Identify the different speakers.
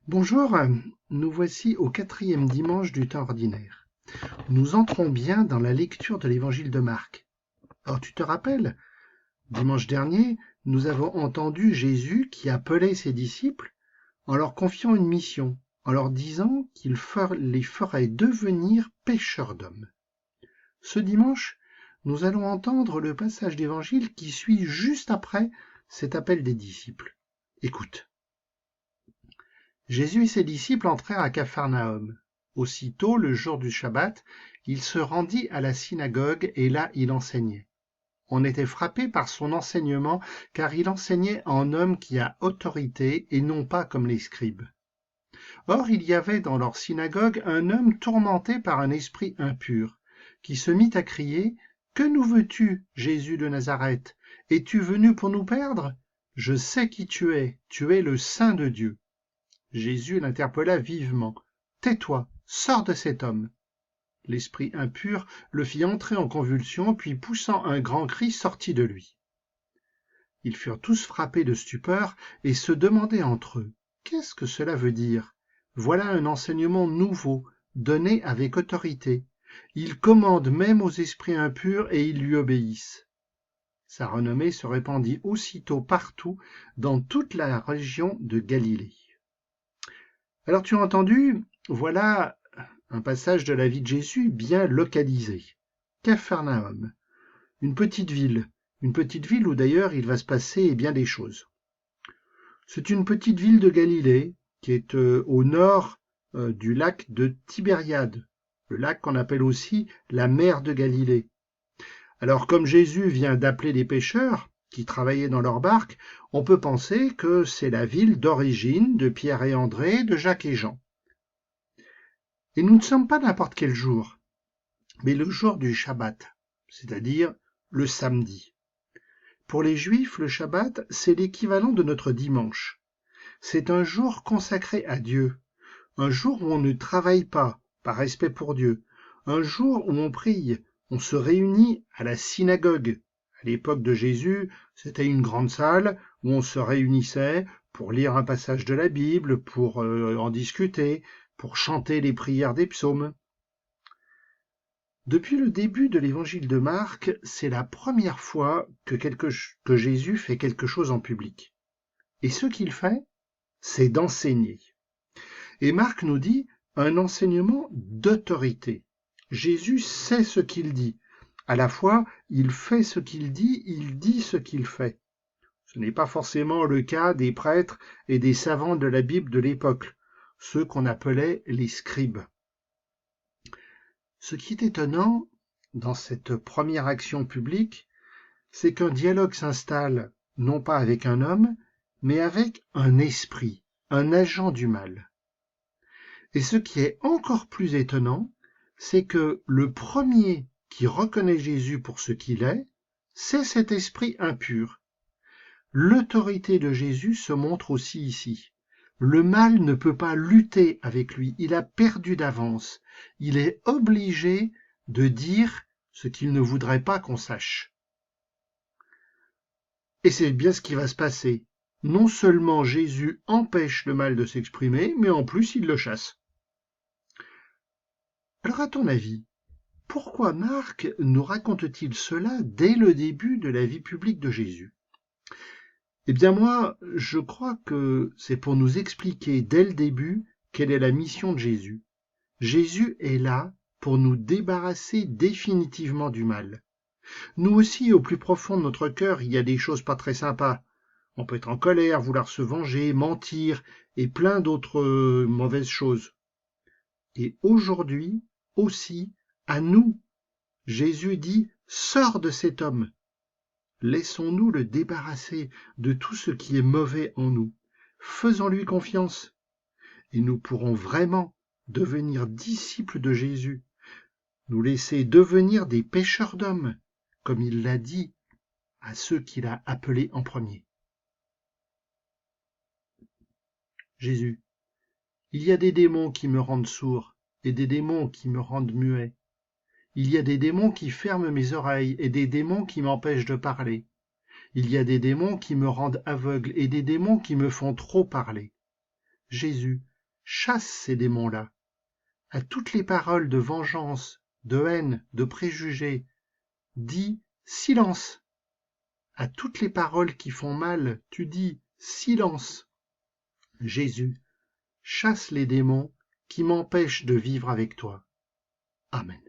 Speaker 1: Bonjour, nous voici au 4e dimanche du temps ordinaire. Nous entrons bien dans la lecture de l'évangile de Marc. Alors tu te rappelles, dimanche dernier, nous avons entendu Jésus qui appelait ses disciples en leur confiant une mission, en leur disant qu'il les ferait devenir pêcheurs d'hommes. Ce dimanche, nous allons entendre le passage d'évangile qui suit juste après cet appel des disciples. Écoute. Jésus et ses disciples entrèrent à Capharnaüm. Aussitôt, le jour du Shabbat, il se rendit à la synagogue et là il enseignait. On était frappé par son enseignement car il enseignait en homme qui a autorité et non pas comme les scribes. Or il y avait dans leur synagogue un homme tourmenté par un esprit impur, qui se mit à crier « Que nous veux-tu, Jésus de Nazareth? Es-tu venu pour nous perdre? Je sais qui tu es le Saint de Dieu. » Jésus l'interpella vivement. « Tais-toi, sors de cet homme. » L'esprit impur le fit entrer en convulsion, puis poussant un grand cri, sortit de lui. Ils furent tous frappés de stupeur et se demandaient entre eux, « Qu'est-ce que cela veut dire? Voilà un enseignement nouveau, donné avec autorité. Il commande même aux esprits impurs et ils lui obéissent. » Sa renommée se répandit aussitôt partout dans toute la région de Galilée. Alors tu as entendu, voilà un passage de la vie de Jésus bien localisé. Capharnaüm, une petite ville où d'ailleurs il va se passer bien des choses. C'est une petite ville de Galilée qui est au nord du lac de Tibériade, le lac qu'on appelle aussi la mer de Galilée. Alors comme Jésus vient d'appeler des pêcheurs qui travaillaient dans leur barque, on peut penser que c'est la ville d'origine de Pierre et André, de Jacques et Jean. Et nous ne sommes pas n'importe quel jour, mais le jour du Shabbat, c'est-à-dire le samedi. Pour les Juifs, le Shabbat, c'est l'équivalent de notre dimanche. C'est un jour consacré à Dieu, un jour où on ne travaille pas, par respect pour Dieu, un jour où on prie, on se réunit à la synagogue. À l'époque de Jésus, c'était une grande salle où on se réunissait pour lire un passage de la Bible, pour en discuter, pour chanter les prières des psaumes. Depuis le début de l'évangile de Marc, c'est la première fois que Jésus fait quelque chose en public. Et ce qu'il fait, c'est d'enseigner. Et Marc nous dit un enseignement d'autorité. Jésus sait ce qu'il dit. À la fois, il fait ce qu'il dit, il dit ce qu'il fait. Ce n'est pas forcément le cas des prêtres et des savants de la Bible de l'époque, ceux qu'on appelait les scribes. Ce qui est étonnant dans cette première action publique, c'est qu'un dialogue s'installe non pas avec un homme, mais avec un esprit, un agent du mal. Et ce qui est encore plus étonnant, c'est que le premier qui reconnaît Jésus pour ce qu'il est, c'est cet esprit impur. L'autorité de Jésus se montre aussi ici. Le mal ne peut pas lutter avec lui, il a perdu d'avance. Il est obligé de dire ce qu'il ne voudrait pas qu'on sache. Et c'est bien ce qui va se passer. Non seulement Jésus empêche le mal de s'exprimer, mais en plus il le chasse. Alors à ton avis, pourquoi Marc nous raconte-t-il cela dès le début de la vie publique de Jésus? Eh bien moi, je crois que c'est pour nous expliquer dès le début quelle est la mission de Jésus. Jésus est là pour nous débarrasser définitivement du mal. Nous aussi, au plus profond de notre cœur, il y a des choses pas très sympas. On peut être en colère, vouloir se venger, mentir et plein d'autres mauvaises choses. Et aujourd'hui aussi, à nous, Jésus dit « Sors de cet homme ». Laissons-nous le débarrasser de tout ce qui est mauvais en nous. Faisons-lui confiance et nous pourrons vraiment devenir disciples de Jésus, nous laisser devenir des pêcheurs d'hommes, comme il l'a dit à ceux qu'il a appelés en premier. Jésus, il y a des démons qui me rendent sourd et des démons qui me rendent muet. Il y a des démons qui ferment mes oreilles et des démons qui m'empêchent de parler. Il y a des démons qui me rendent aveugle et des démons qui me font trop parler. Jésus, chasse ces démons-là. À toutes les paroles de vengeance, de haine, de préjugés, dis silence. À toutes les paroles qui font mal, tu dis silence. Jésus, chasse les démons qui m'empêchent de vivre avec toi. Amen.